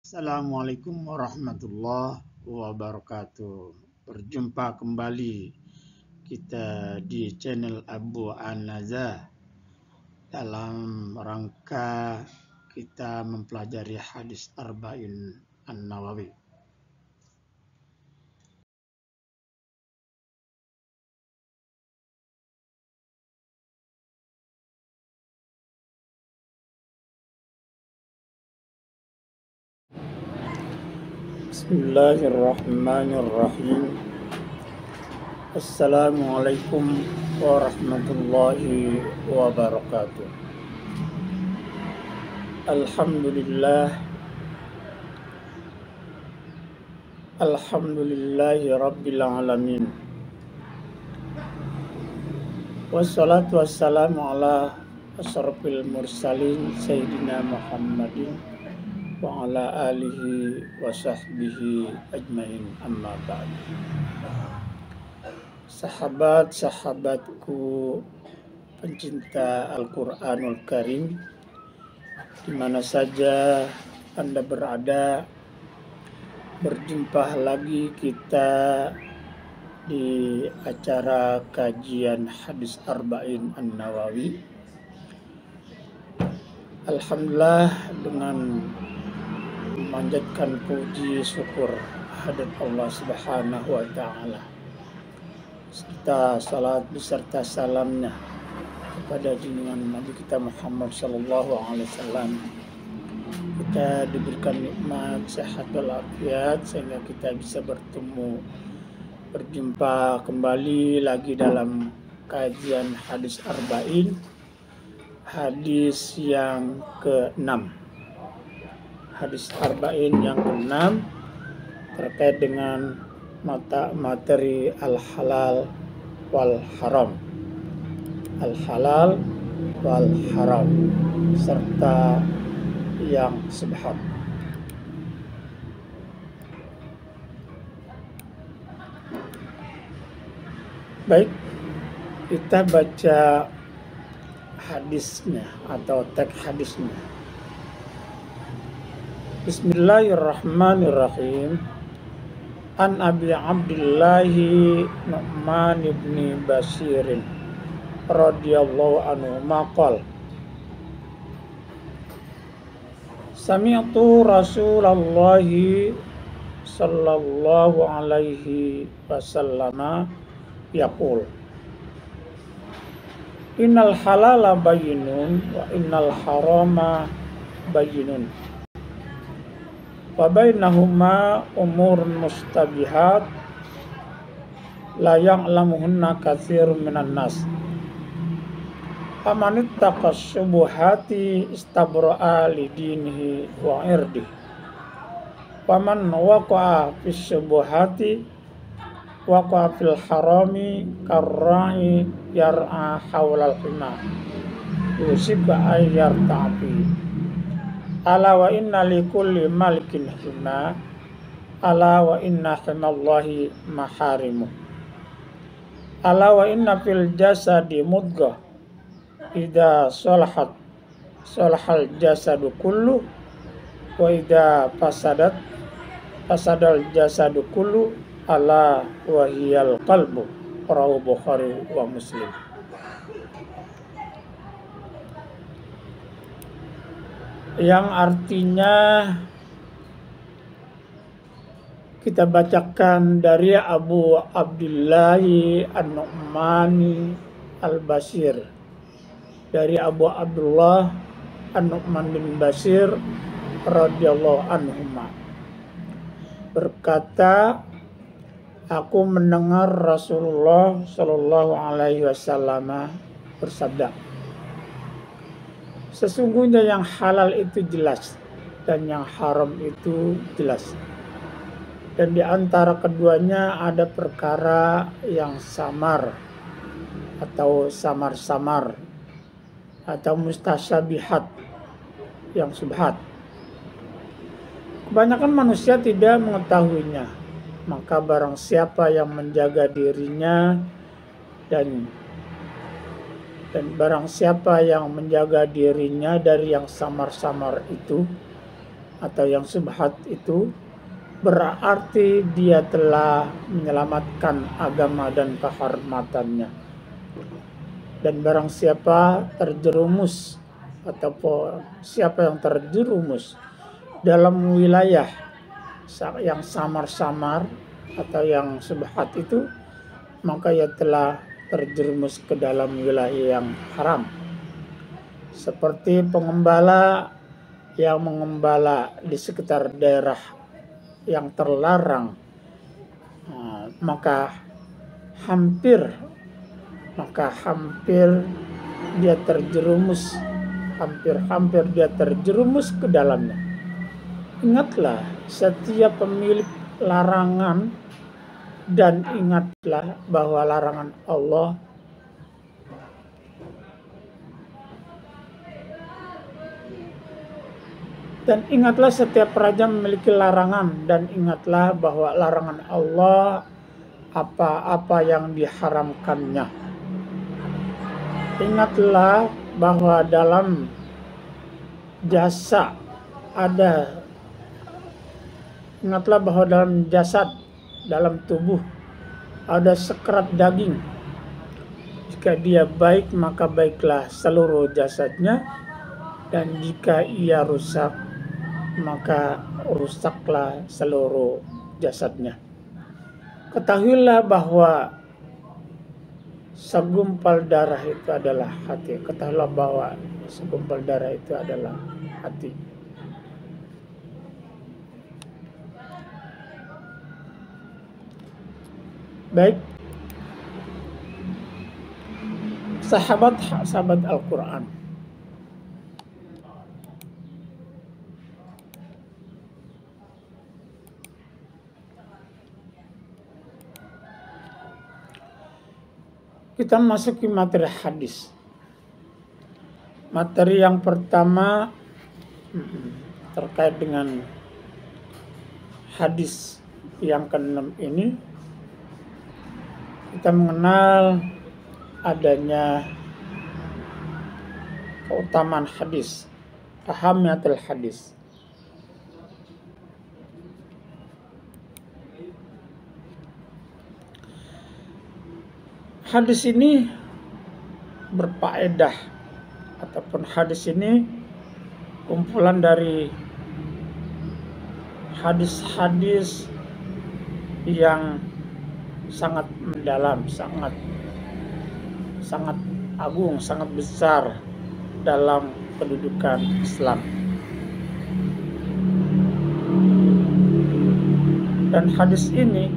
Assalamualaikum warahmatullahi wabarakatuh. Berjumpa kembali kita di channel Abu An-Nazah dalam rangka kita mempelajari hadis Arba'in An-Nawawi. Bismillahirrahmanirrahim. Assalamualaikum warahmatullahi wabarakatuh. Alhamdulillahi rabbil alamin. Wassalatu wassalamu ala asyrafil mursalin Sayyidina Muhammadin wa ala alihi wa sahbihi ajmain, amma ba'd. Sahabat-sahabatku pencinta Al-Quranul Karim, di mana saja Anda berada, berjumpa lagi kita di acara kajian hadis Arba'in An-Nawawi. Alhamdulillah, dengan memanjatkan puji syukur hadirat Allah Subhanahu wa Ta'ala, serta salat beserta salamnya kepada junjungan Nabi kita Muhammad sallallahu alaihi wasallam, kita diberikan nikmat sehat walafiat sehingga kita bisa berjumpa kembali lagi dalam kajian hadis Arba'in, hadis yang ke-6. Hadis Arba'in yang ke-6 terkait dengan materi al-halal wal haram. Al-halal wal haram serta yang subhat. Baik, kita baca hadisnya atau teks hadisnya. Bismillahirrahmanirrahim. An Abi Abdillahi Nu'man ibn Bashirin radhiyallahu anhu maqal Sami'tu Rasulallahi sallallahu alaihi wasallam yaqul innal halala bayyinun wa innal harama bayyinun wa bainahuma umurun mustabihat la ya'lamuhunna katsirun minan nas. Faman ittaqa syubuhati istabra'a li dinihi wa irdihi. Faman waqa'a fis syubuhati waqa'a fil harami karra'i yar'a hawlal hima yusibba ayyar ta'fi. Ala wa inna li kulli malikin hima, ala wa inna himallahi maharimu, ala wa inna fil jasadi mudghah idza salahat salahal jasadu kullu wa idza fasadal jasadu kullu, ala wa hiyal qalbu. Rawahu Bukhari wa Muslim. Yang artinya kita bacakan dari Abu Abdillahi An-Nu'mani Al-Bashir, dari Abu Abdullah An-Nu'man bin Bashir radhiyallahu anhuma, berkata, aku mendengar Rasulullah sallallahu alaihi wasallam bersabda, sesungguhnya yang halal itu jelas dan yang haram itu jelas, dan di antara keduanya ada perkara yang samar atau samar-samar atau mustasyabihat yang subhat. Kebanyakan manusia tidak mengetahuinya, maka barang siapa yang menjaga dirinya dan barang siapa yang menjaga dirinya dari yang samar-samar itu, atau yang subhat itu, berarti dia telah menyelamatkan agama dan kehormatannya. Dan barang siapa terjerumus ataupun siapa yang terjerumus dalam wilayah yang samar-samar atau yang subhat itu, maka ia telah terjerumus ke dalam wilayah yang haram. Seperti pengembala yang mengembala di sekitar daerah yang terlarang, maka hampir dia terjerumus, hampir dia terjerumus ke dalamnya. Ingatlah setiap pemilik larangan, dan ingatlah bahwa larangan Allah dan ingatlah setiap raja memiliki larangan, dan ingatlah bahwa larangan Allah apa-apa yang diharamkannya. Ingatlah bahwa dalam jasad, dalam tubuh ada sekerat daging. Jika dia baik, maka baiklah seluruh jasadnya, dan jika ia rusak, maka rusaklah seluruh jasadnya. Ketahuilah bahwa segumpal darah itu adalah hati. Ketahuilah bahwa segumpal darah itu adalah hati. Baik, sahabat Al-Quran, kita masuki materi hadis. Materi yang pertama terkait dengan hadis yang ke-6 ini, kita mengenal adanya keutamaan hadis, ahamiyatul hadis. Hadis ini berfaedah, ataupun hadis ini kumpulan dari hadis-hadis yang sangat mendalam, sangat agung, sangat besar dalam kedudukan Islam. Dan hadis ini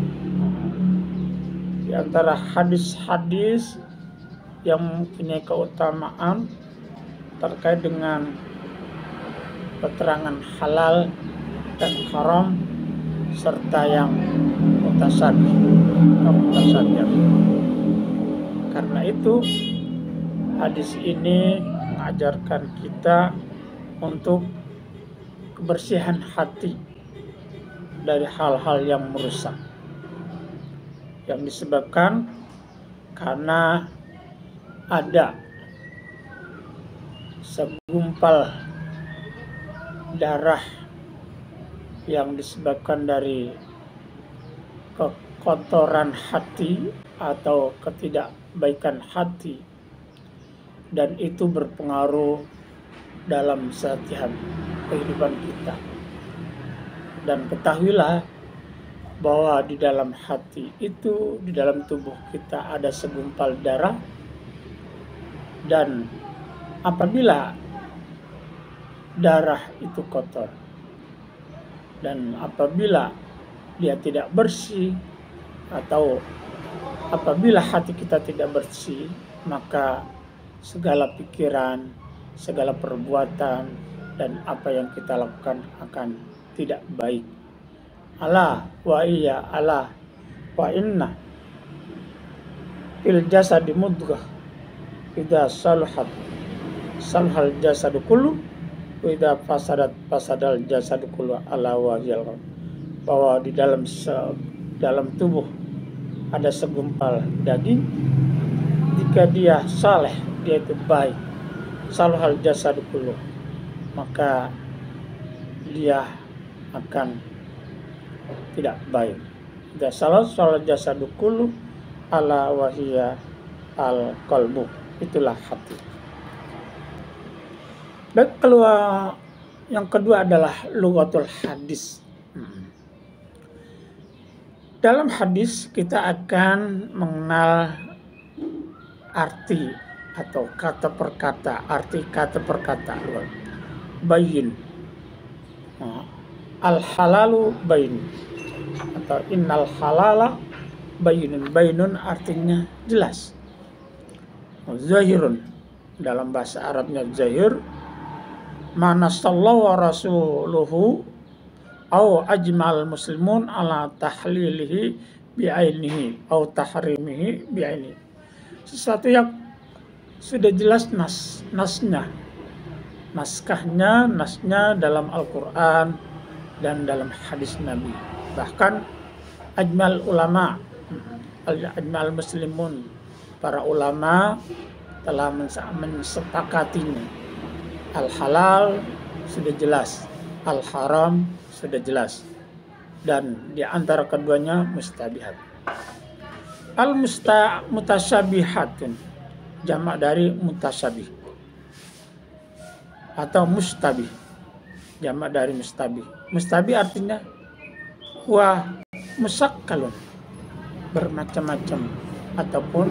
di antara hadis-hadis yang mempunyai keutamaan terkait dengan keterangan halal dan haram, serta yang mutasyabih. Karena itu hadis ini mengajarkan kita untuk kebersihan hati dari hal-hal yang merusak, yang disebabkan karena ada segumpal darah yang disebabkan dari kekotoran hati atau ketidakbaikan hati, dan itu berpengaruh dalam setiap kehidupan kita. Dan ketahuilah bahwa di dalam hati itu, di dalam tubuh kita ada segumpal darah, dan apabila darah itu kotor dan apabila dia tidak bersih, atau apabila hati kita tidak bersih, maka segala pikiran, segala perbuatan, dan apa yang kita lakukan akan tidak baik. Ala wa iya ala wa inna fil jasadi mudghah idza saluhat salhal jasadu kullu wa idza fasadal jasadu kullu ala wa yal. Bahwa di dalam tubuh ada segumpal daging, jika dia saleh, dia itu baik, salhal jasadu kullu, maka dia akan tidak baik. Salat jasadu kullu ala wahiyya al qalbu, itulah hati. Baik, keluar yang kedua adalah lughatul hadis. Dalam hadis kita akan mengenal arti atau kata per kata, arti kata per kata. Bayin, al halalu bayin, atau innal halala bayinun. Bayinun artinya jelas. Zahirun, dalam bahasa Arabnya zahir. Mana sallallahu wa rasuluhu au ajmal muslimun ala tahlilihi bi'ainihi au tahrimihi bi'ainihi. Sesuatu yang sudah jelas nasnya, nasnya dalam Al-Quran dan dalam hadis Nabi. Bahkan ajmal ulama, ajmal muslimun, para ulama telah mensepakatinya. Al-halal sudah jelas, al-haram sudah jelas, dan di antara keduanya mustabihat. Al-mutasyabihatun, jamak dari mutasyabih, atau mustabih, jamak dari mustabih. Mustabih artinya huwa musakkalun, bermacam-macam, ataupun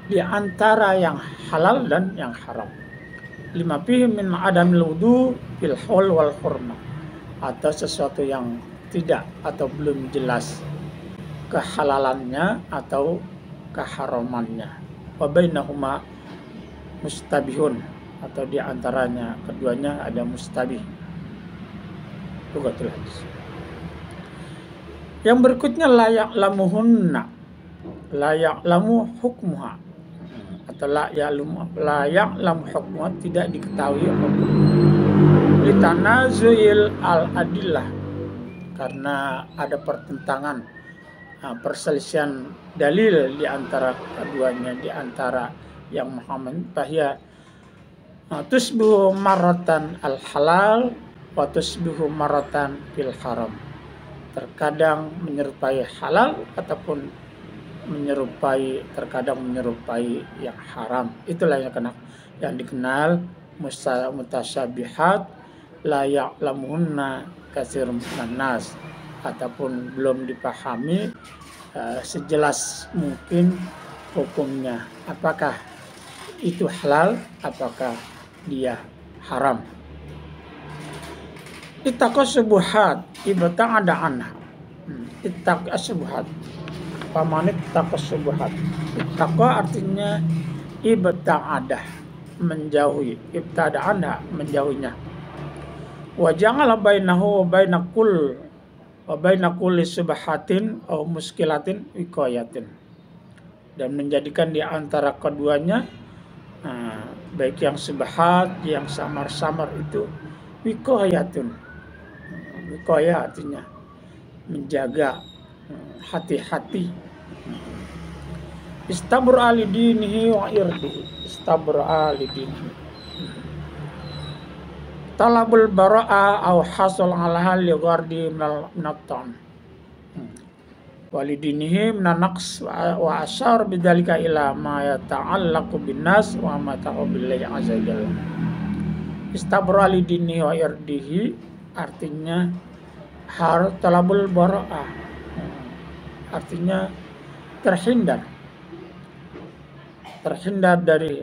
di antara yang halal dan yang haram. Lima fihi min adamil wudu fil haul wal hurmah, atau sesuatu yang tidak atau belum jelas kehalalannya atau keharamannya. Wa bainahuma mustabihun, atau di antaranya keduanya ada mustabih. Lughatul hadis. Yang berikutnya layak lamu hukmuha, atau layak lamu hukmuha, tidak diketahui hukum. Litanazuil al-adillah, karena ada pertentangan, perselisihan dalil di antara keduanya, di antara yang Muhammad. Bahya tusbihu maratan al-halal wa tusbihu maratan fil haram. Terkadang menyerupai halal ataupun terkadang menyerupai yang haram. Itulah yang dikenal mutasyabihat la ya'lamuhunna katsirun minan nas, ataupun belum dipahami sejelas mungkin hukumnya, apakah itu halal, apakah dia haram. Ittaqas subuhat ibta'ada anha. Ittaqas subuhat, pamanit taqas subuhat. Ittaqa artinya ibta'ada, menjauhi, ibtada anha, menjauhinya. Wa ja'ala bainahu wa baina kulli subhatin aw muskilatin wiqayatin, dan menjadikan di antara keduanya baik yang subhat, yang samar-samar itu wiqayatun. Wiqayah artinya menjaga, hati-hati. Istabra li dinihi wa irdihi. Istabra li dinihi. Talabul bara'a aw hasul alaha li ghardi minat-tan. Walidinihi minanaqs wa asyar bidzalika ila ma yata'allaqu bin nas wa ma ta'abillahi azza jalla. Istabra li dinihi wa irdihi artinya talabul bara'ah, artinya terhindar dari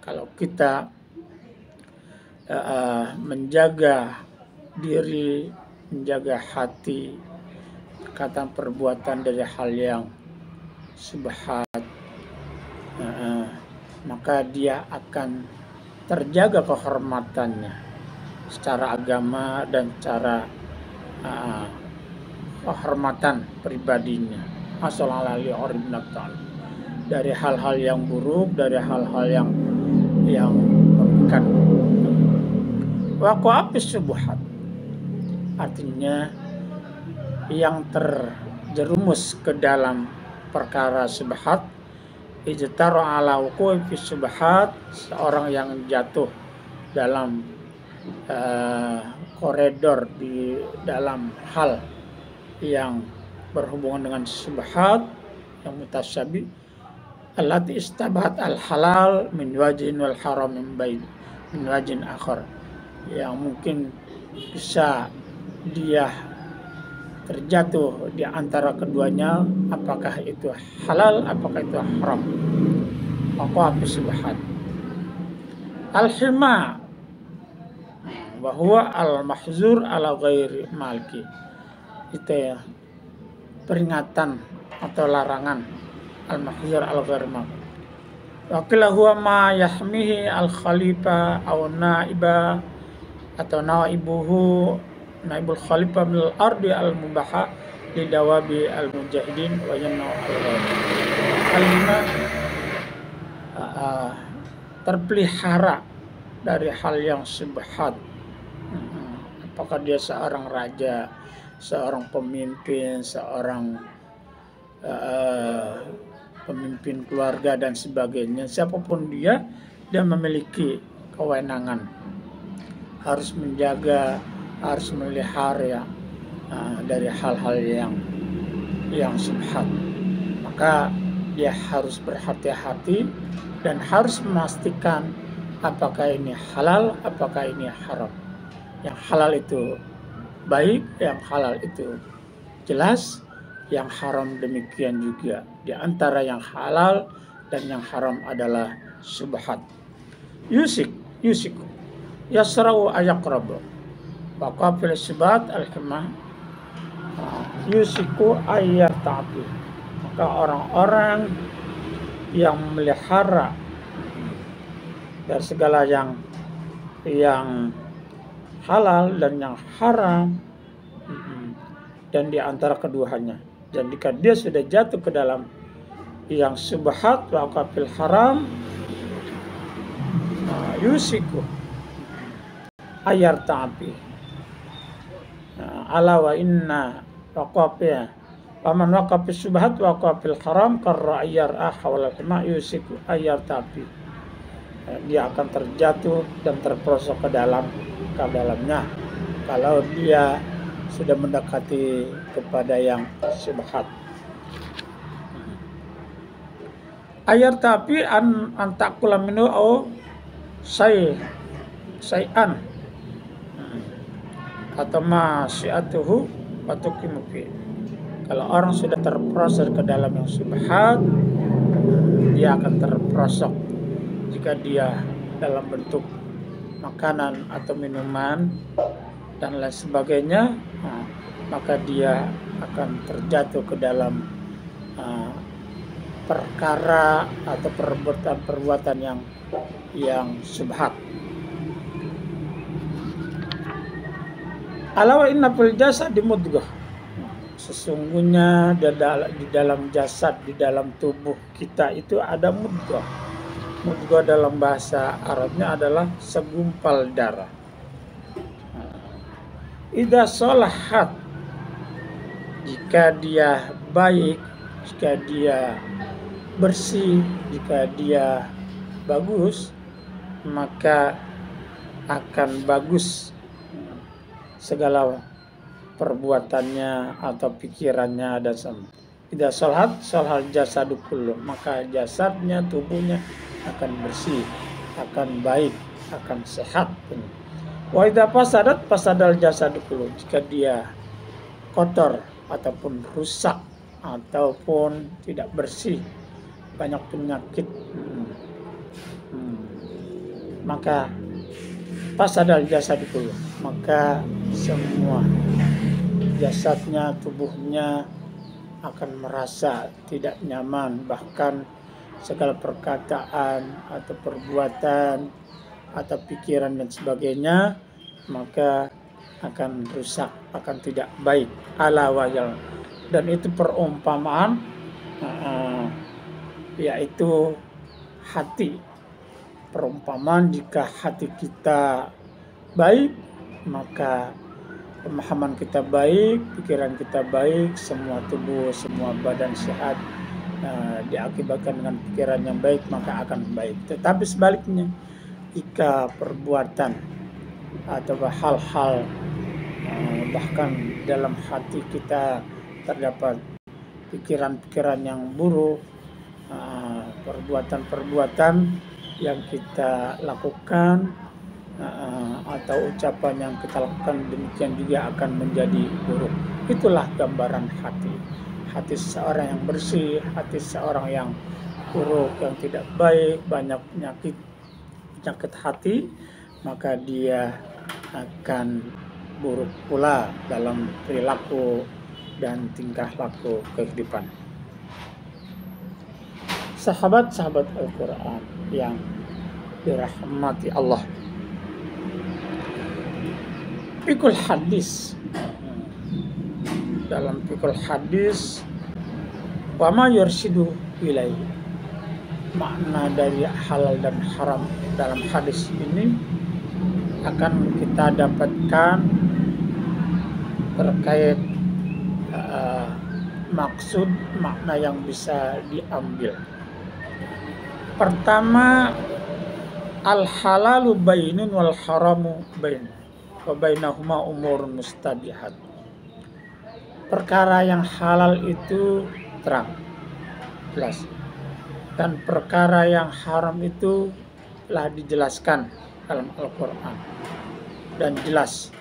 kalau kita menjaga diri, menjaga hati, kata perbuatan dari hal yang subhat, maka dia akan terjaga kehormatannya secara agama dan secara kehormatan pribadinya. Dari hal-hal yang buruk, dari hal-hal yang merugikan. Waqa'afis subuhat artinya yang terjerumus ke dalam perkara subhat. Ijtara ala wuqu'ifis subhat, seorang yang jatuh dalam koridor di dalam hal yang berhubungan dengan syubhat yang mutasyabi allati istabahat al halal min wajhin wal haram min wajhin akhar, yang mungkin bisa dia terjatuh di antara keduanya, apakah itu halal apakah itu haram. Waqa'a fi syubhat. Al-hima wa huwa al-mahzur ala ghairi malki, itu ya peringatan atau larangan. Al-mahzur ala ghairi malki wa qila huwa ma yahmihi al-khalifa aw naiba atau naibuhu naibul khalifah min al-ardi al-mubaha li dawabi al-mujahidin wa yanna al-hima terpelihara dari hal yang syubhat. Apakah dia seorang raja, seorang pemimpin, seorang pemimpin keluarga dan sebagainya, siapapun dia memiliki kewenangan, harus menjaga, harus melihara dari hal-hal yang syubhat. Maka dia harus berhati-hati dan harus memastikan apakah ini halal, apakah ini haram. Yang halal itu baik, yang halal itu jelas, yang haram demikian juga. Di antara yang halal dan yang haram adalah syubhat. Yusiku yasra'u ayaqrabu wa qafil syubhat al-himah yusiku ayyarta'ati. Maka orang-orang yang melihara dari segala yang halal dan yang haram, dan di antara keduanya, dan jika dia sudah jatuh ke dalam yang syubhat wa qafil haram yusiku ayyarta'ati ala wa inna waqafiya paman waqafis syubhat wa qafil haram karra ayyar ahwal al-hima yusiku ayyarta'ati. Dia akan terjatuh dan terperosok ke dalamnya kalau dia sudah mendekati kepada yang syubhat. Ayyarta'ati an taqula minhu au say'an atau masyiatuhu wa tuqimu fi. Kalau orang sudah terproses ke dalam yang syubhat, dia akan terperosok jika dia dalam bentuk makanan atau minuman dan lain sebagainya, maka dia akan terjatuh ke dalam perkara atau perbuatan yang syubhat. Alawa inna fil jasad mudghah. Sesungguhnya di dalam jasad, di dalam tubuh kita itu ada mudghah. Mudghah dalam bahasa Arabnya adalah segumpal darah. Idza salahat, jika dia baik, jika dia bersih, jika dia bagus, maka akan bagus segala perbuatannya atau pikirannya dan tidak salhal jasadu kullu, maka jasadnya, tubuhnya akan bersih, akan baik, akan sehat. Wa idza fasadal jasadu kullu, jika dia kotor ataupun rusak ataupun tidak bersih, banyak penyakit, maka fasadal jasadu kullu, maka semua jasadnya, tubuhnya akan merasa tidak nyaman, bahkan segala perkataan atau perbuatan atau pikiran dan sebagainya, maka akan rusak, akan tidak baik. Ala wajal, dan itu perumpamaan yaitu hati. Perumpamaan jika hati kita baik, maka pemahaman kita baik, pikiran kita baik, semua tubuh, semua badan sehat, diakibatkan dengan pikiran yang baik, maka akan baik. Tetapi sebaliknya, jika perbuatan atau hal-hal bahkan dalam hati kita terdapat pikiran-pikiran yang buruk, perbuatan-perbuatan yang kita lakukan atau ucapan yang kita lakukan demikian juga akan menjadi buruk. Itulah gambaran hati. Hati seseorang yang bersih, hati seseorang yang buruk, yang tidak baik, banyak penyakit hati, maka dia akan buruk pula dalam perilaku dan tingkah laku kehidupan. Sahabat-sahabat Al-Quran yang dirahmati Allah, fikul hadis, dalam fikul hadis, wa ma yurshidu ilaihi, makna dari halal dan haram dalam hadis ini akan kita dapatkan terkait maksud makna yang bisa diambil. Pertama, al halalu bainun wal haramu bain wa bainahuma umurun mustabihat. Perkara yang halal itu terang, jelas, dan perkara yang haram itu telah dijelaskan dalam Al-Quran dan jelas.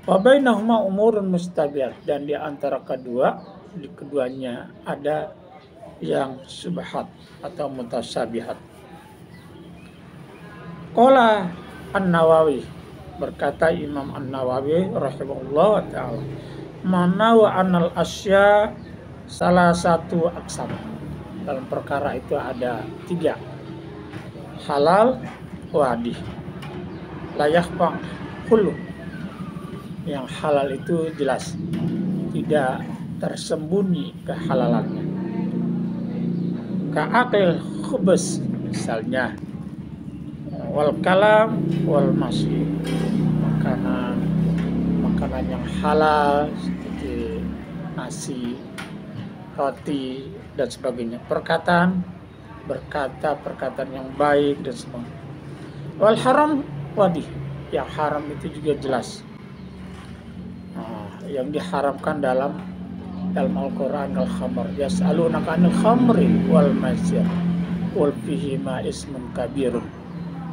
Wa bainahuma umurun mustabihat, dan di antara keduanya ada yang subhat atau mutasyabihat. Qala An-Nawawi, berkata Imam An-Nawawi rahimahullah ta'ala, mana wa anal asya salah satu aksam. Dalam perkara itu ada 3, halal, wadih, layak bang hulu. Yang halal itu jelas, tidak tersembunyi kehalalannya. Ka'akil khubus misalnya, wal kalam wal masyi, makanan yang halal seperti nasi, roti dan sebagainya. Perkataan yang baik dan sebagainya. Wal haram wadih, yang haram itu juga jelas. Yang diharamkan dalam Al-Quran, al-khamr, yas'alunaka 'anil khamri wal maisir qul fihima ismun kabirun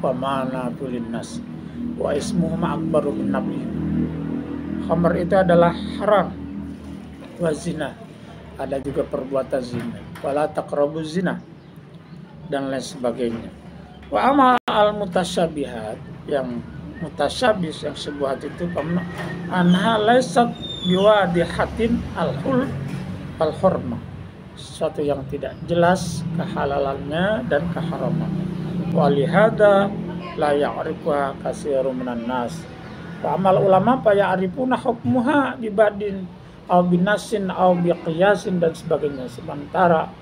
wa manafi'u lin-nas wa ismuhuma akbaru min naf'ihim. Khamr itu adalah haram, wa zina, ada juga perbuatan zina, wala taqrabuz zina, dan lain sebagainya. Wa amal al-mutasyabihat, yang mutasyabih, yang syubhat itu anha laysat biwadihatin al-hurmah, sesuatu yang tidak jelas kehalalannya dan keharamannya. Walihada la ya'rifuha katsirun minan nas. Wa amal ulama fa ya'rifuna hukmuha bibadin aw binasin aw biqiyasin dan sebagainya. Sementara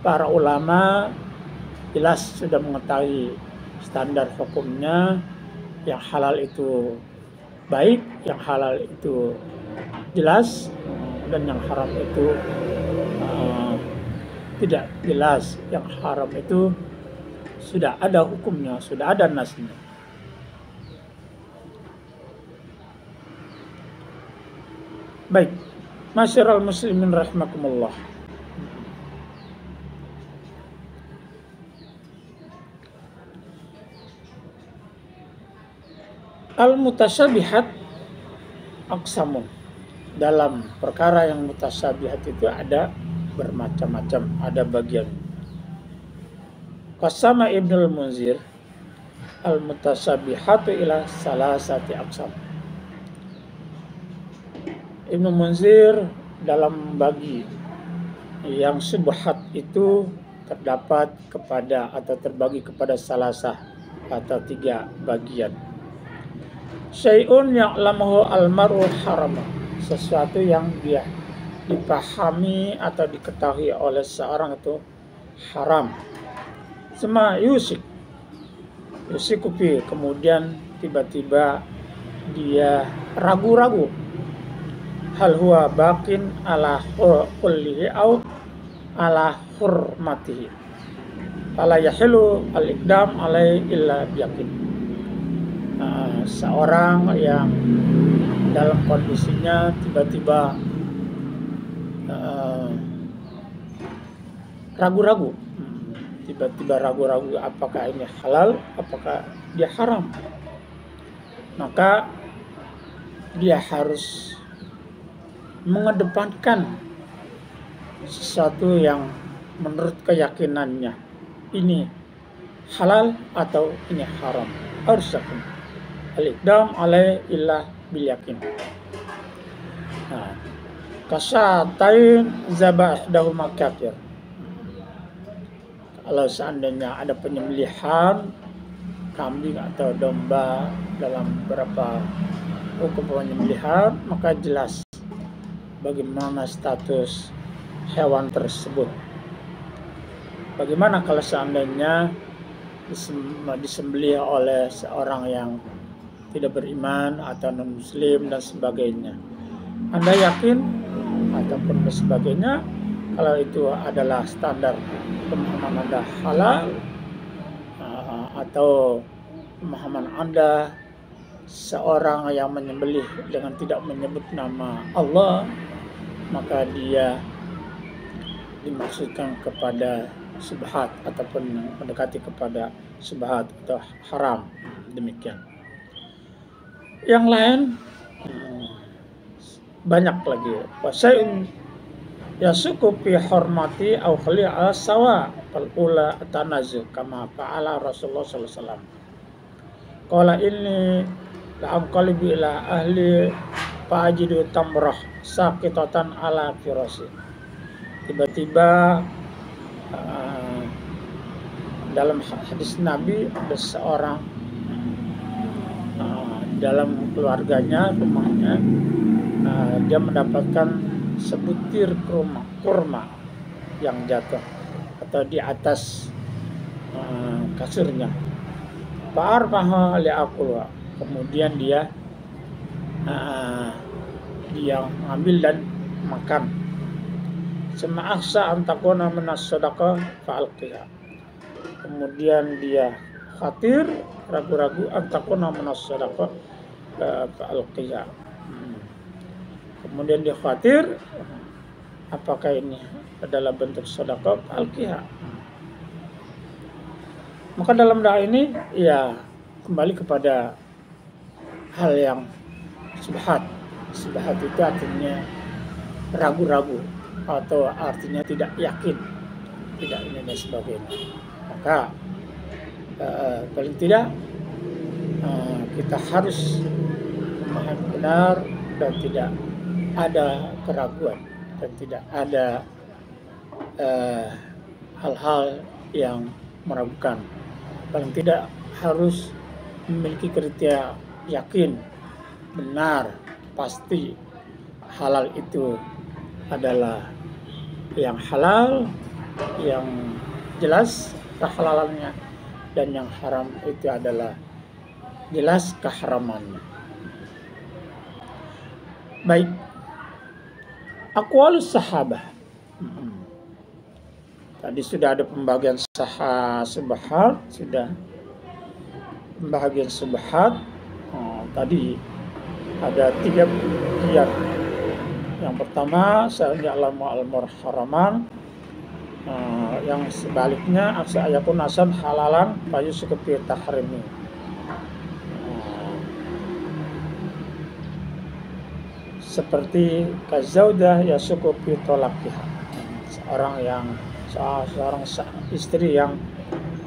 para ulama jelas sudah mengetahui standar hukumnya. Yang halal itu baik, yang halal itu jelas, dan yang haram itu tidak jelas. Yang haram itu sudah ada hukumnya, sudah ada nasnya. Baik, masyiral muslimin rahimakumullah. Al-mutasyabihat aqsamun. Dalam perkara yang mutasyabihat itu ada bermacam-macam, ada bagian. Qasama Ibnul Munzir al-mutasyabihatu ila salasati aqsam. Ibnu Munzir dalam bagi yang subhat itu terdapat kepada atau terbagi kepada salasah atau 3 bagian. Syai'un ya'lamuhu al-mar'u harama, sesuatu yang dia dipahami atau diketahui oleh seorang itu haram. Sema yusikupi, kemudian tiba-tiba dia ragu-ragu, hal huwa baqin ala kullihi au ala hurmatihi, fala yahilu al-iqdam alai illa biyakin. seorang yang dalam kondisinya tiba-tiba ragu-ragu, tiba-tiba ragu-ragu apakah ini halal, apakah dia haram, maka dia harus mengedepankan sesuatu yang menurut keyakinannya ini halal atau ini haram. Harus yakin. Al-iqdam alai illah bil yakin. Nah, kasatain zaba'ahdahuma kafir. Kalau seandainya ada penyembelihan kambing atau domba dalam beberapa hukum penyembelihan, maka jelas bagaimana status hewan tersebut. Bagaimana kalau seandainya disembelih oleh seorang yang tidak beriman atau non-muslim dan sebagainya? Anda yakin ataupun sebagainya, kalau itu adalah standar pemahaman Anda halal, atau pemahaman Anda seorang yang menyembelih dengan tidak menyebut nama Allah, maka dia dimaksudkan kepada subhat ataupun mendekati kepada subhat atau haram. Demikian. Yang lain banyak lagi. Wasyai'un yasuku fi hormati au khali'a sawa fal ula tanazu kama fa'ala Rasulullah sallallahu alaihi wasallam. Qala inni la'am qalbi ila ahli fa'ajidu tamrah saqitatan ala firasi. Tiba-tiba dalam hadis Nabi ada seorang dalam keluarganya, rumahnya, dia mendapatkan sebutir kurma yang jatuh atau di atas kasurnya. Fa'arfaha li'aqulwa. Kemudian dia ambil dan makan. Sema'aksa antakuna minas sadaqah fa'alqiha. Kemudian dia khawatir, ragu-ragu antakuna minas sadaqah fa'alqiha. Kemudian dia khawatir apakah ini adalah bentuk sedekah, fa'alqiha. Maka dalam doa ini ya kembali kepada hal yang subhat. Subhat itu artinya ragu-ragu atau artinya tidak yakin, tidak ini dan sebagainya. Maka paling tidak kita harus memahami benar dan tidak ada keraguan dan tidak ada hal-hal yang meragukan. Paling tidak harus memiliki kriteria yakin, benar, pasti halal itu adalah yang halal, yang jelas kehalalannya, dan yang haram itu adalah jelas keharamannya. Baik, aqwalus sahabah. Tadi sudah ada pembagian subhat, sudah pembagian subhat. Tadi ada 3 bagian. Yang pertama, sa'alamu al-muharraman. Yang sebaliknya, aksa ayakun asam halalan bayu sekepi tahrimi. Seperti kazaudah yasuku fi tolaqiha. Seorang istri yang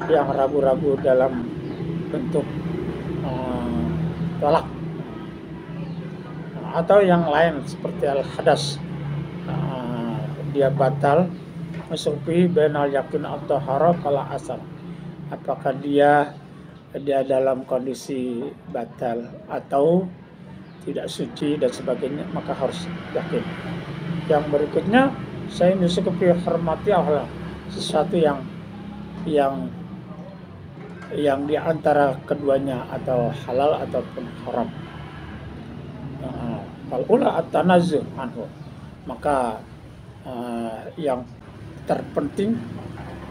ragu-ragu dalam bentuk tolak, atau yang lain seperti al-hadas, dia batal masuki bainal yakin atau haraf kala asal. Apakah dia dalam kondisi batal atau tidak suci dan sebagainya, maka harus yakin. Yang berikutnya, saya misuki hormati Allah, sesuatu yang di antara keduanya atau halal ataupun haram. Fal-ula at-tanazzuh anhu. Maka yang terpenting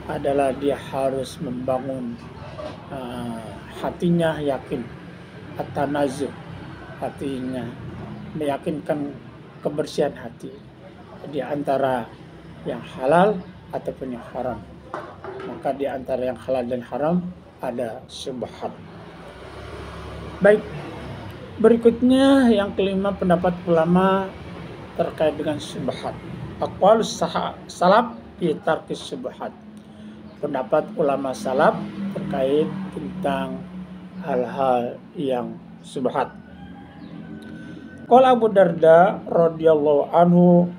adalah dia harus membangun hatinya yakin at-tanazuh, artinya meyakinkan kebersihan hati di antara yang halal ataupun yang haram. Maka di antara yang halal dan haram ada syubhat. Baik, berikutnya yang kelima, pendapat ulama terkait dengan syubhat. Aqwalus salaf fi tarkis syubhat. Pendapat ulama salaf terkait tentang hal-hal yang syubhat. Qala Abu Darda radhiyallahu anhu,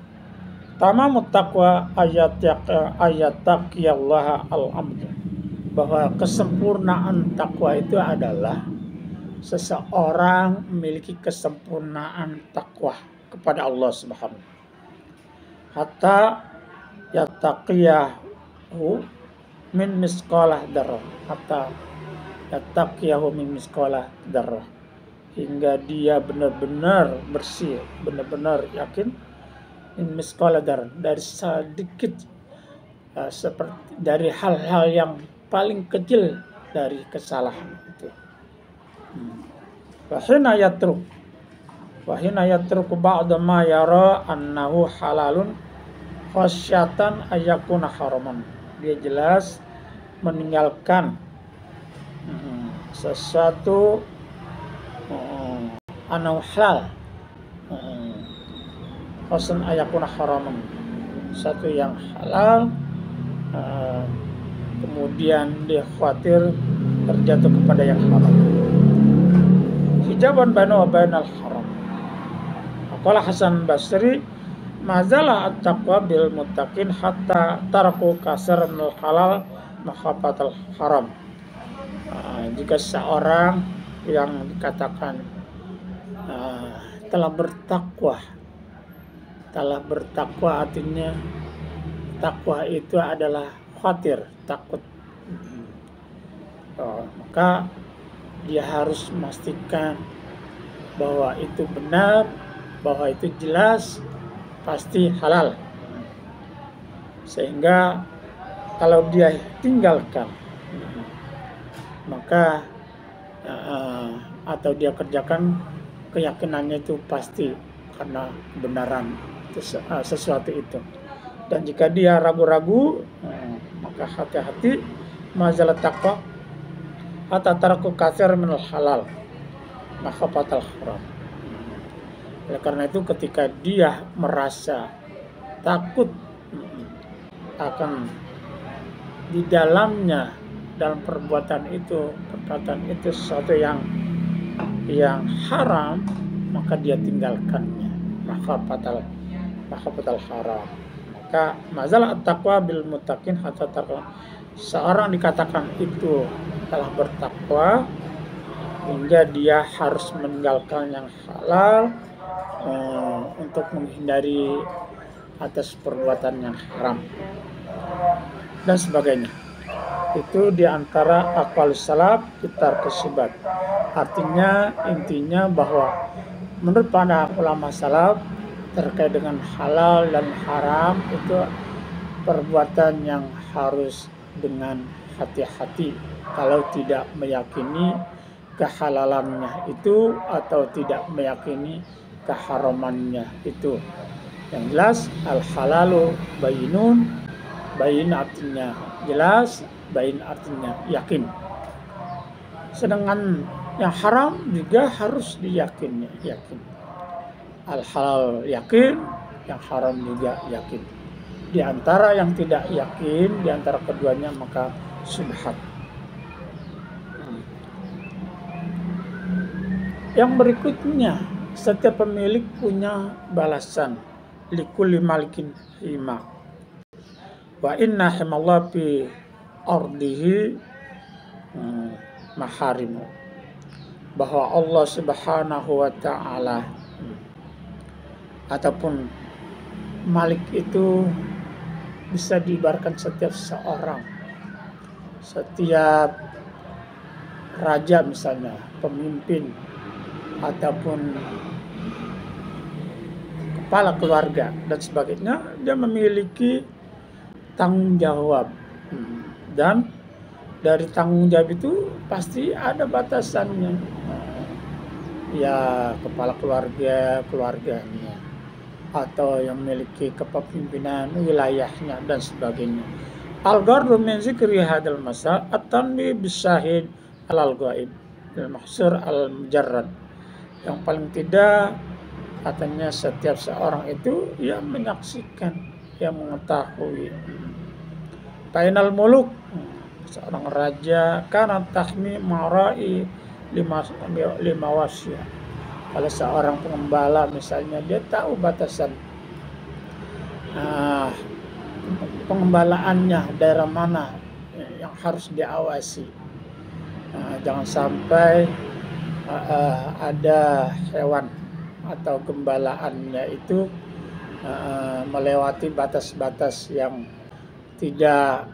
tamamut taqwa ayataqiyallaha al-abd, bahwa kesempurnaan takwa itu adalah seseorang memiliki kesempurnaan takwa kepada Allah Subhanahu, hatta yattaqiyahu min misqalah darah, hatta yattaqiyahu min misqalah darah, hingga dia benar-benar bersih, benar-benar yakin min misqalah darah, dari sedikit seperti dari hal-hal yang paling kecil dari kesalahan itu. Wahina yatruk ba'da ma yara annahu halalun khasyatan ayakuna haraman. Dia jelas meninggalkan sesuatu annahu halal, khasyatan ayakuna haraman, satu yang halal, kemudian dia khawatir terjatuh kepada yang haram. Hijaban bainahu wa bainal haram. Qala Hasan Basri, mazala at-taqwa bil muttaqin hatta taraku kasar minal halal makhafatal haram. Jika seorang yang dikatakan telah bertakwa artinya takwa itu adalah khawatir, takut. Maka dia harus memastikan bahwa itu benar, bahwa itu jelas, pasti halal. Sehingga kalau dia tinggalkan, maka atau dia kerjakan, keyakinannya itu pasti karena kebenaran sesuatu itu. Dan jika dia ragu-ragu, maka hati-hati, mazalah taqwa hatta taraku katsir minal halal makhafatal haram. Oleh karena itu ketika dia merasa takut akan di dalamnya, dalam perkataan itu sesuatu yang haram, maka dia tinggalkannya, makhafatal haram. Maka mazalah at-taqwa bil muttaqin hatta taqwa, seorang dikatakan itu telah bertakwa hingga dia harus meninggalkan yang halal untuk menghindari atas perbuatan yang haram dan sebagainya. Itu diantara aqwalus salaf fitar kesyubhat. Artinya, intinya bahwa menurut para ulama salaf terkait dengan halal dan haram itu perbuatan yang harus dengan hati-hati kalau tidak meyakini kehalalannya itu atau tidak meyakini keharamannya itu. Yang jelas al-halalu bayinun, bayin artinya jelas, bayin artinya yakin. Sedangkan yang haram juga harus diyakini, yakin. Al-halal yakin, yang haram juga yakin. Di antara yang tidak yakin, di antara keduanya maka syubhat. Yang berikutnya, setiap pemilik punya balasan. Likulli malikin hima. Wa inna himallah fi ardihi maharimu. Bahwa Allah Subhanahu wa ta'ala ataupun malik itu bisa diibaratkan setiap seorang, setiap raja misalnya, pemimpin ataupun kepala keluarga dan sebagainya, dia memiliki tanggung jawab, dan dari tanggung jawab itu pasti ada batasannya. ya kepala keluarganya, atau yang memiliki kepemimpinan wilayahnya dan sebagainya. Al-ghardu min zikri hadal masal at-tanbih bisyahid alal ghaib al-mahsur al-mujarrad. Yang paling tidak katanya setiap seorang itu yang menyaksikan, yang mengetahui. Painal muluk, seorang raja karena tahmi marai lima wasya. Kalau seorang pengembala misalnya, dia tahu batasan pengembalaannya, daerah mana yang harus diawasi. Jangan sampai ada hewan atau gembalaannya itu melewati batas-batas yang tidak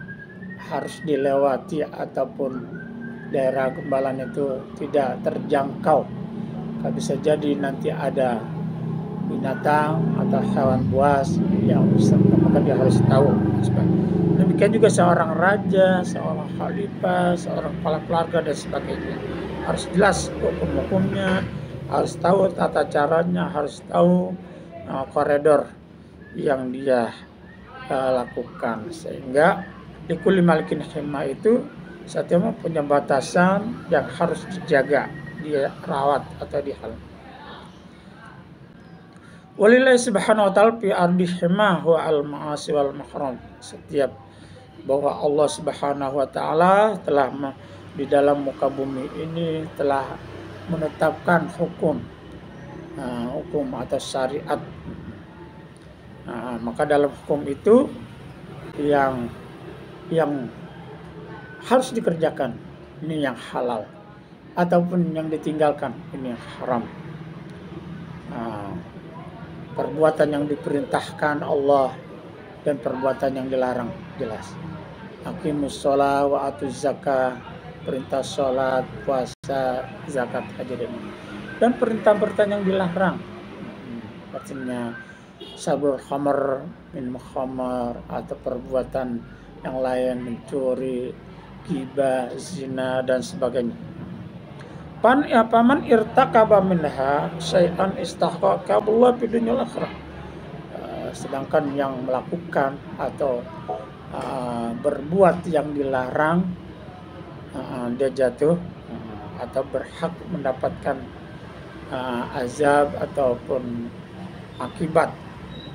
harus dilewati, ataupun daerah gembalaan itu tidak terjangkau. Bisa jadi nanti ada binatang atau hewan buas yang bisa, maka dia harus tahu. Demikian juga seorang raja, seorang khalifah, seorang kepala keluarga dan sebagainya, harus jelas hukum-hukumnya, harus tahu tata caranya, harus tahu koridor yang dia lakukan, sehingga likulli malikin himma itu setiap punya batasan yang harus dijaga, dia rawat atau dihal. Walillahi subhanahu wa ta'ala fi ardi himah wa al-ma'asi wal mahram. Setiap bahwa Allah subhanahu wa ta'ala telah di dalam muka bumi ini telah menetapkan hukum atau syariat. Maka dalam hukum itu yang harus dikerjakan ini yang halal, ataupun yang ditinggalkan ini yang haram. Perbuatan yang diperintahkan Allah dan perbuatan yang dilarang jelas. Aqimus shalah wa atuz zakah, perintah sholat, puasa, zakat, haji, dan perintah-perintah yang dilarang. Artinya sabur khamar, minum khamar, atau perbuatan yang lain, mencuri, ghibah, zina dan sebagainya. Paman irtakaba minha syai'an istahqaqa billah fid dunya wal akhirah. Sedangkan yang melakukan atau berbuat yang dilarang, dia jatuh atau berhak mendapatkan azab ataupun akibat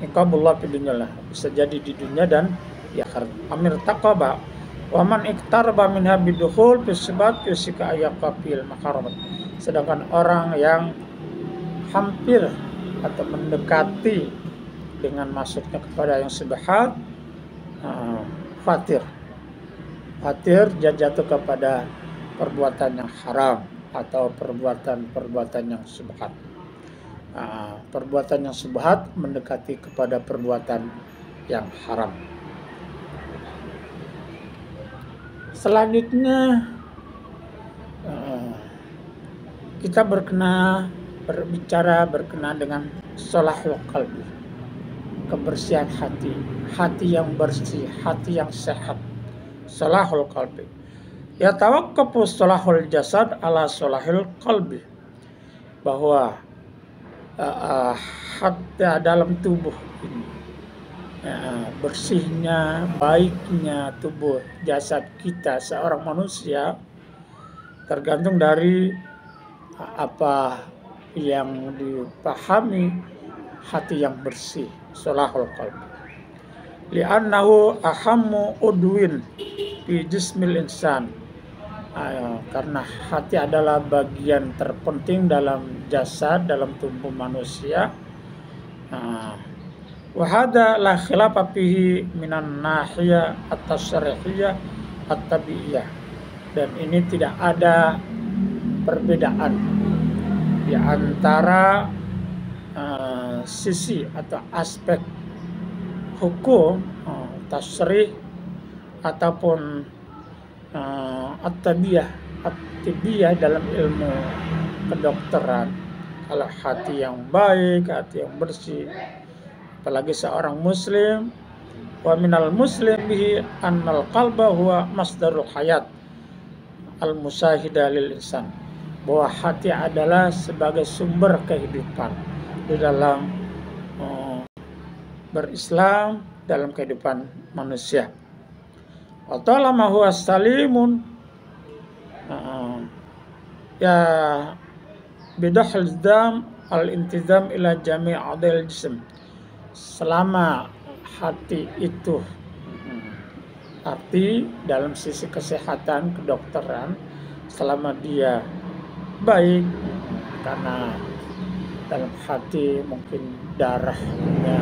iqaballah fid dunya, bisa jadi di dunia dan di akhirat. Amir taqaba wa man iktaraba minha bidukhul fi sibat yusika ayaqabil maharamat. Sedangkan orang yang hampir atau mendekati dengan masuknya kepada yang subhat, khawatir dia jatuh kepada perbuatan yang haram atau perbuatan yang subhat. Perbuatan yang subhat mendekati kepada perbuatan yang haram. Selanjutnya kita berbicara berkenaan dengan sholahul qalbi, kebersihan hati yang bersih, hati yang sehat. Sholahul qalbi ya tawaqqafu sholahul jasad ala sholahil qalbi, bahwa hati dalam tubuh ini, bersihnya, baiknya tubuh jasad kita seorang manusia tergantung dari apa yang dipahami hati yang bersih, sholahul qalbi. Li'annahu ahammu udwin fi jismil insan. Karena hati adalah bagian terpenting dalam jasad, dalam tubuh manusia. Wahada la khilafa fihi minan nahiyah at-tasrihiyah at-tabi'iyah, dan ini tidak ada perbedaan di antara sisi atau aspek hukum tasrih ataupun at-tabiyah dalam ilmu kedokteran. Kalau hati yang baik, hati yang bersih, apalagi seorang muslim, wa minal muslim bihi annal qalba huwa masdarul hayat al musahida lil insan. bahwa hati adalah sebagai sumber kehidupan di dalam berislam, dalam kehidupan manusia. Wa talama huwa salimun ya bidahil dam al-intizam ila jami' adil jism. Selama hati itu arti dalam sisi kesehatan kedokteran, selama dia baik, karena dalam hati mungkin darahnya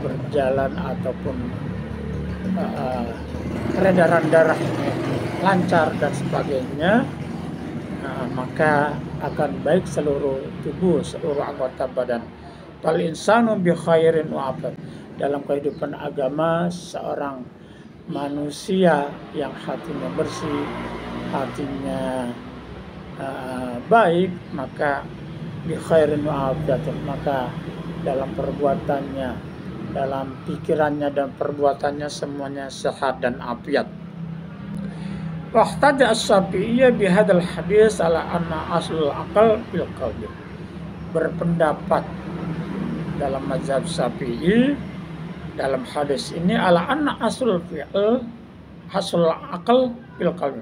berjalan ataupun peredaran darah lancar dan sebagainya, maka akan baik seluruh tubuh, seluruh anggota badan. Fal insanu bi khairin wa afat. Dalam kehidupan agama, seorang manusia yang hatinya bersih, hatinya baik, maka bi khairin wa afat, maka dalam perbuatannya, dalam pikirannya dan perbuatannya semuanya sehat dan afiat. Wahtaja as-Syafi'iyya bihadal hadis ala anna aslul aqal fil qalbi. Berpendapat dalam mazhab Syafi'i dalam hadis ini ala anna aslul aqal fil qalbi.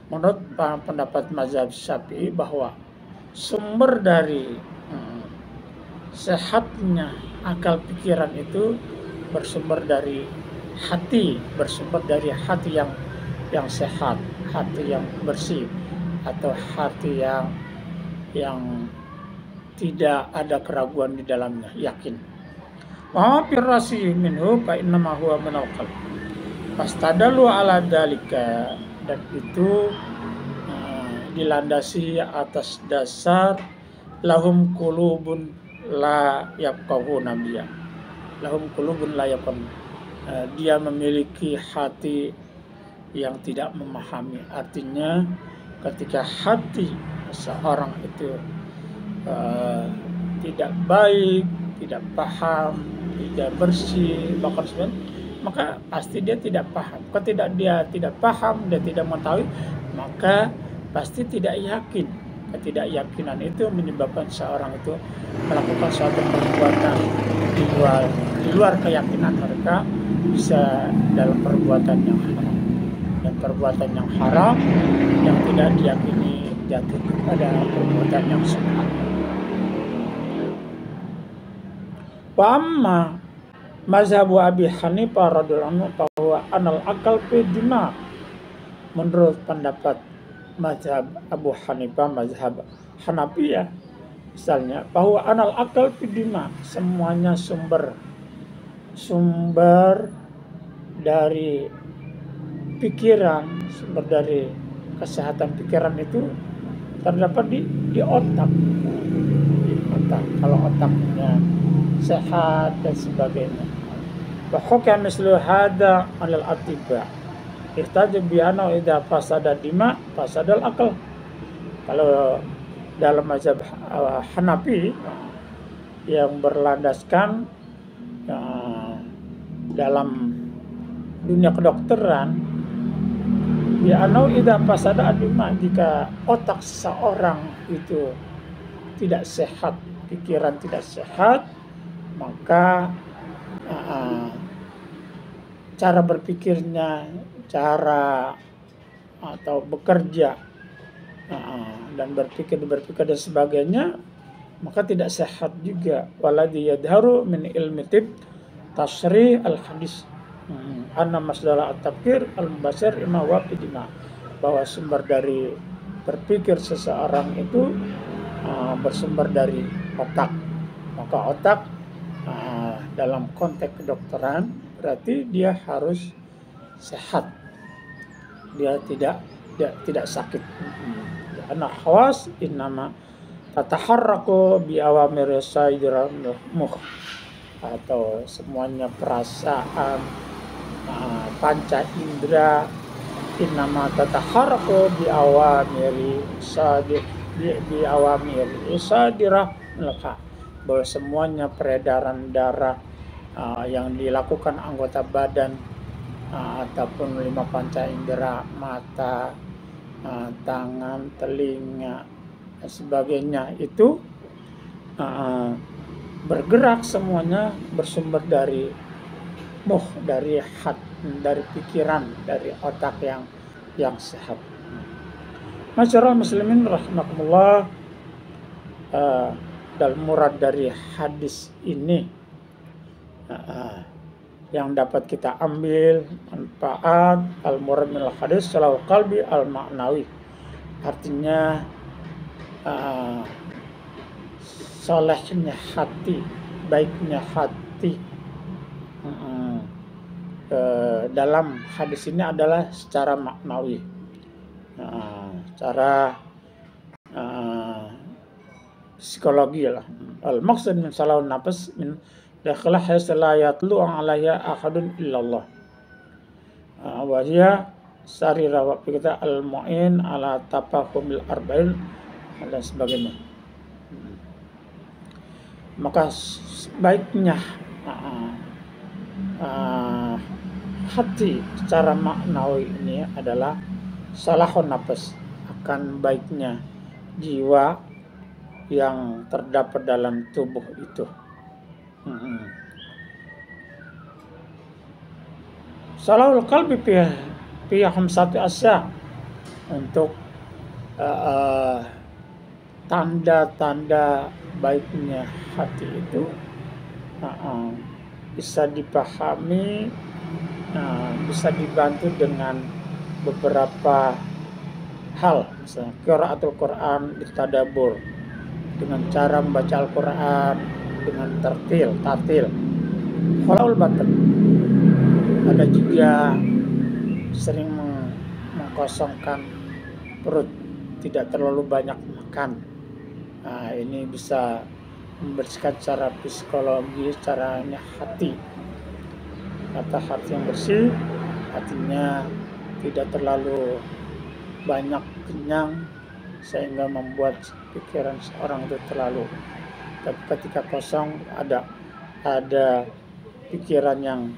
Menurut pendapat mazhab Syafi'i bahwa sumber dari sehatnya akal pikiran itu bersumber dari hati, bersumber dari hati yang sehat, hati yang bersih, atau hati yang tidak ada keraguan di dalamnya, yakin. Wa firrasi minhu fa innama huwa minal qalb. Fastadalu ala dalika, dan itu dilandasi atas dasar lahum qulubun la yafqahuna biha. Lahum qulubun la yafqahuna. Dia memiliki hati yang tidak memahami. Artinya ketika hati seorang itu tidak baik, tidak paham, tidak bersih, bahkan sebenarnya, maka pasti dia tidak paham. Ketika dia tidak paham, dia tidak mengetahui, maka pasti tidak yakin. Ketidakyakinan itu menyebabkan seorang itu melakukan suatu perbuatan di luar keyakinan mereka, bisa dalam perbuatan yang haram. Dan perbuatan yang haram yang tidak diyakini jatuh kepada perbuatan yang sunnah. Wa amma mazhab Abi Hanifah radhiyallahu anhu bahwa anal akal fi dima. Menurut pendapat mazhab Abu Hanifah, mazhab Hanafiyah misalnya, bahwa anal akal fi dima, semuanya sumber dari pikiran, sumber dari kesehatan pikiran itu terdapat di otak. Di otak. Kalau otaknya sehat dan sebagainya. Wa hukam mislu hada 'alal atibba. Ihtaj bi anna idza fasada dima fasadal aql. Kalau dalam mazhab Hanafi yang berlandaskan dalam dunia kedokteran, bi anna idza fasada dima, jika otak seseorang itu tidak sehat, pikiran tidak sehat, maka cara berpikirnya, cara atau bekerja dan berpikir dan sebagainya, maka tidak sehat juga. Waladhi yadharu min ilmi tib tasri al hadis anna masdara at-tafkir al-basir imma wa fidima, bahwa sumber dari berpikir seseorang itu bersumber dari otak. Maka otak dalam konteks kedokteran berarti dia harus sehat, dia tidak sakit. Karena khawas innama tataharraku bi awamir sayyidil mukh, atau semuanya perasaan panca indera innama tataharraku bi awamir sadirah melaka, bahwa semuanya peredaran darah yang dilakukan anggota badan ataupun 5 panca indera, mata, tangan, telinga, dan sebagainya itu bergerak semuanya bersumber dari dari pikiran, dari otak yang sehat. Masyarakat muslimin rahimakumullah, dalam murad dari hadis ini yang dapat kita ambil manfaat al-murad minal hadis salahul qalbi al-ma'nawi, artinya solehnya hati, baiknya hati dalam hadis ini adalah secara maknawi, secara psikologi lah. Al-maqsad min salahun nafas min dakhilah la yatlu alaiha ahadun illallah wa hiya sarira wa kita al-mu'in ala tafahumil arba'in dan sebagainya. Maka baiknya hati secara maknawi ini adalah salahun nafas, akan baiknya jiwa yang terdapat dalam tubuh itu. Salahul qalbi fi khamsati asya, untuk tanda-tanda baiknya hati itu bisa dipahami, bisa dibantu dengan beberapa hal, misalnya qiraatul Quran bitadabbur, dengan cara membaca Al-Quran dengan tartil, khalaul batin. Ada juga sering mengkosongkan perut, tidak terlalu banyak makan. Ini bisa membersihkan secara psikologi, caranya hati. Kata hati yang bersih, hatinya tidak terlalu banyak kenyang sehingga membuat pikiran seorang itu terlalu. Tapi ketika kosong ada pikiran yang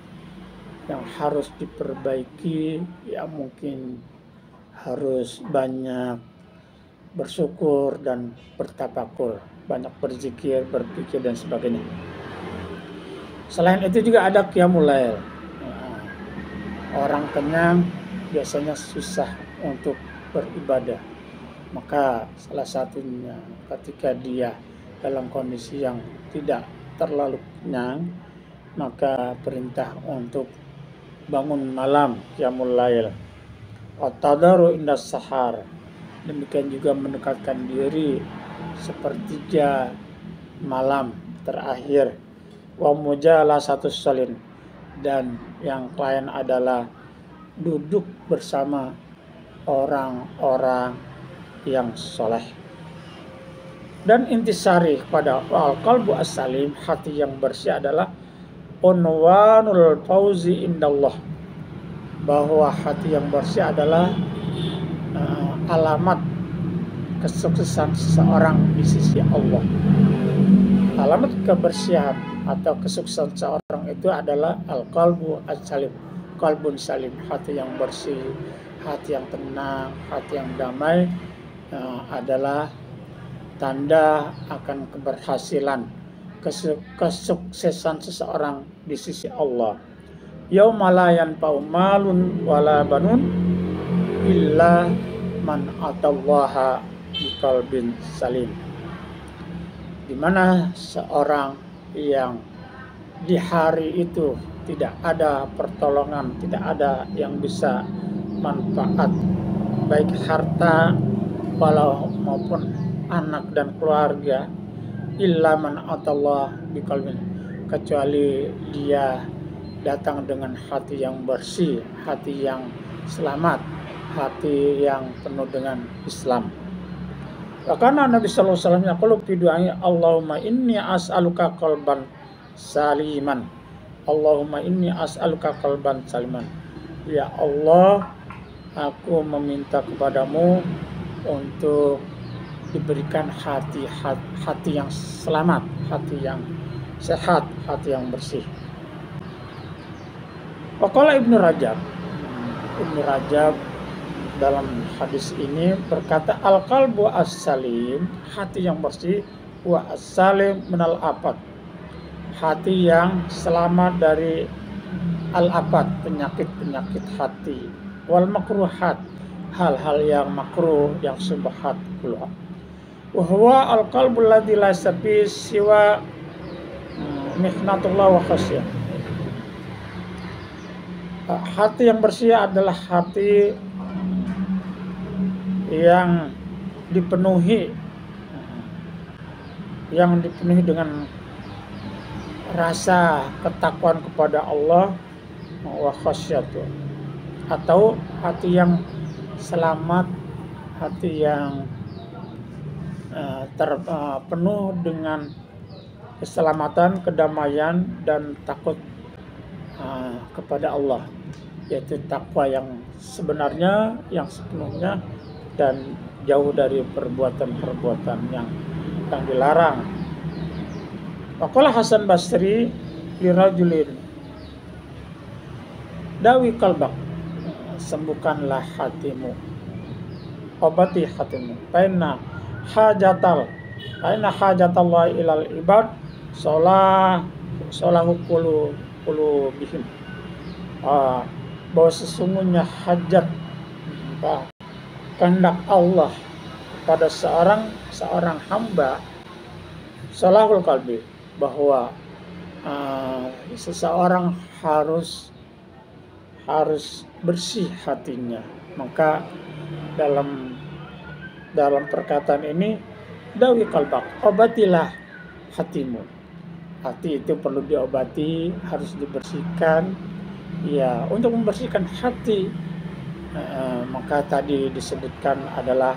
harus diperbaiki, ya mungkin harus banyak bersyukur dan bertafakur, banyak berzikir, berpikir dan sebagainya. Selain itu juga ada qiyamul lail. Orang kenyang biasanya susah untuk beribadah. Maka salah satunya ketika dia dalam kondisi yang tidak terlalu kenyang, maka perintah untuk bangun malam qiyamul lail, at-tadaru inda sahar, demikian juga mendekatkan diri sepertiga malam terakhir, wa mujalasatus salin, dan yang lain adalah duduk bersama orang-orang yang soleh. Dan intisari pada al-qalbu as-salim, hati yang bersih adalah unwanul fauzi indallah, bahwa hati yang bersih adalah alamat kesuksesan seseorang di sisi Allah. Alamat kebersihan atau kesuksesan seorang itu adalah al-qalbu as-salim, qalbun salim, hati yang bersih, hati yang tenang, hati yang damai, adalah tanda akan keberhasilan, kesuksesan seseorang di sisi Allah. Yauma la yanfa'u malun wala banun illa man atallaha biqalbin salim, di mana seorang yang di hari itu tidak ada pertolongan, tidak ada yang bisa manfaat, baik harta maupun anak dan keluarga, illa man atallah biqalbin, kecuali dia datang dengan hati yang bersih, hati yang selamat, hati yang penuh dengan Islam. Karena Nabi sallallahu alaihi wasallam yaqulu fi du'ai, Allahumma inni as'aluka qalban saliman, Allahumma inni as'aluka qalban saliman, ya Allah, aku meminta kepadamu untuk diberikan hati yang selamat, hati yang sehat, hati yang bersih. Waqala Ibnu Rajab. Ibnu Rajab dalam hadis ini berkata, al-qalbu as-salim, hati yang bersih, wa as-salim minal afat, hati yang selamat dari al-afat, penyakit-penyakit hati, wal makruhat, hal-hal yang makruh, yang subhat pula. Wa huwa al-qalbu alladzi la yastafi siwa mihnatullah wa khasyah. Hati yang bersih adalah hati yang dipenuhi dengan rasa ketakwaan kepada Allah wa khasyatu, atau hati yang selamat, hati yang penuh dengan keselamatan, kedamaian dan takut kepada Allah, yaitu takwa yang sebenarnya, yang sepenuhnya, dan jauh dari perbuatan-perbuatan yang dilarang. Waqala Hasan Basri lirajulin, dawi qalbak, sembuhkanlah hatimu, obati hatimu, fainna hajatallah ilal ibad solahu qulubihim, bahwa sesungguhnya hajat, kehendak Allah pada seorang hamba, salahul qalbi, bahwa seseorang harus bersih hatinya. Maka dalam perkataan ini, dawi qalbak, obatilah hatimu. Hati itu perlu diobati, harus dibersihkan. Ya, untuk membersihkan hati, maka tadi disebutkan adalah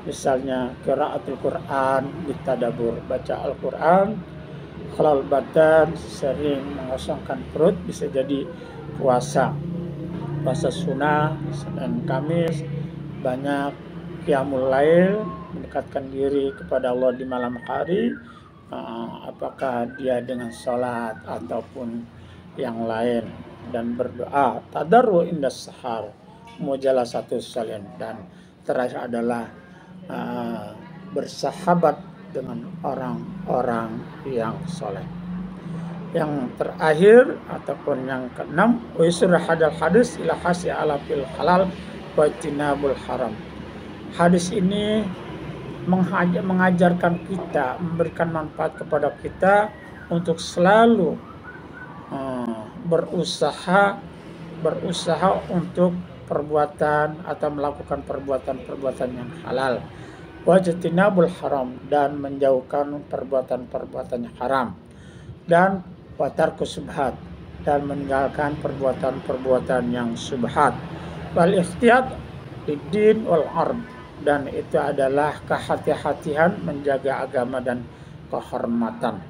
misalnya qiraatul Quran bitadabur, baca Al-Quran, khalal badan, sering mengosongkan perut, bisa jadi puasa sunnah, Senin Kamis, banyak qiyamul lail, mendekatkan diri kepada Allah di malam hari, apakah dia dengan sholat ataupun yang lain, dan berdoa tadarru indas sahar, mujalasatu salin, dan terakhir adalah bersahabat dengan orang-orang yang soleh. Yang terakhir ataupun yang keenam, usul hadal hadis ila hasi ala fil halal wa tinabul haram. Hadis ini mengajarkan kita, memberikan manfaat kepada kita untuk selalu berusaha untuk perbuatan atau melakukan perbuatan-perbuatan yang halal, wajtinabul haram, dan menjauhkan perbuatan-perbuatan yang haram, dan watarkus subhat, dan meninggalkan perbuatan-perbuatan yang subhat, wal ikhtiyat lid-din wal ard, dan itu adalah kehati-hatian menjaga agama dan kehormatan.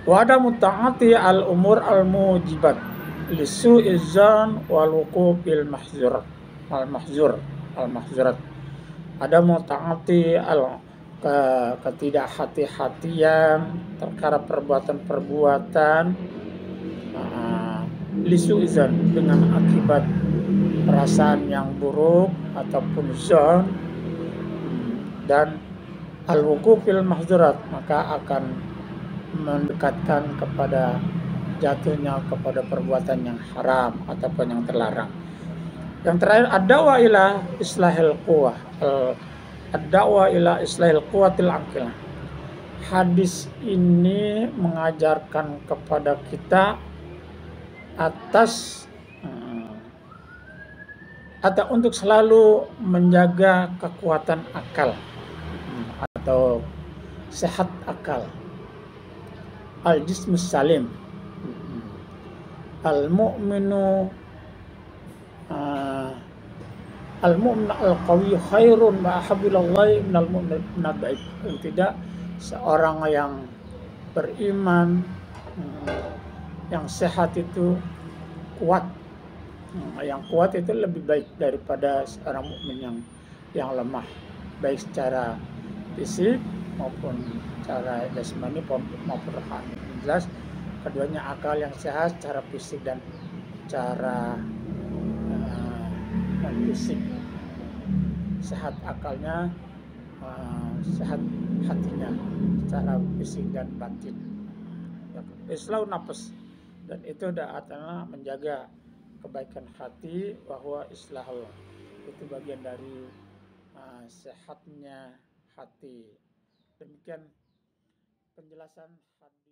Wa ada muta'ati al-umur al-mujibat lisu'izan wal wuqufil mahzurat. Ada muta'ati ketidakhati-hatian terkara perbuatan-perbuatan lisu'izan, dengan akibat perasaan yang buruk ataupun zon, dan al-wuqufil mahzurat, maka akan mendekatkan kepada jatuhnya kepada perbuatan yang haram ataupun yang terlarang. Yang terakhir, ad-da'wa ila islahil quwah, ad-da'wa ila islahil quwatil aqil. Hadis ini mengajarkan kepada kita atau untuk selalu menjaga kekuatan akal atau sehat akal. Al-jismus salim, al-mu'minu al-qawi khairun wa ahabbillahi minal mu'min ad-dhaif. Tidak, seorang yang beriman, yang sehat itu kuat. Yang kuat itu lebih baik daripada seorang mukmin yang lemah, baik secara fisik maupun secara jasmani maupun rohani. Jelas keduanya akal yang sehat secara fisik dan cara non fisik, sehat akalnya, sehat hatinya secara fisik dan batin. Islahu nafas, dan itu adalah menjaga kebaikan hati, bahwa islahul itu bagian dari sehatnya hati. Demikian penjelasan hadis.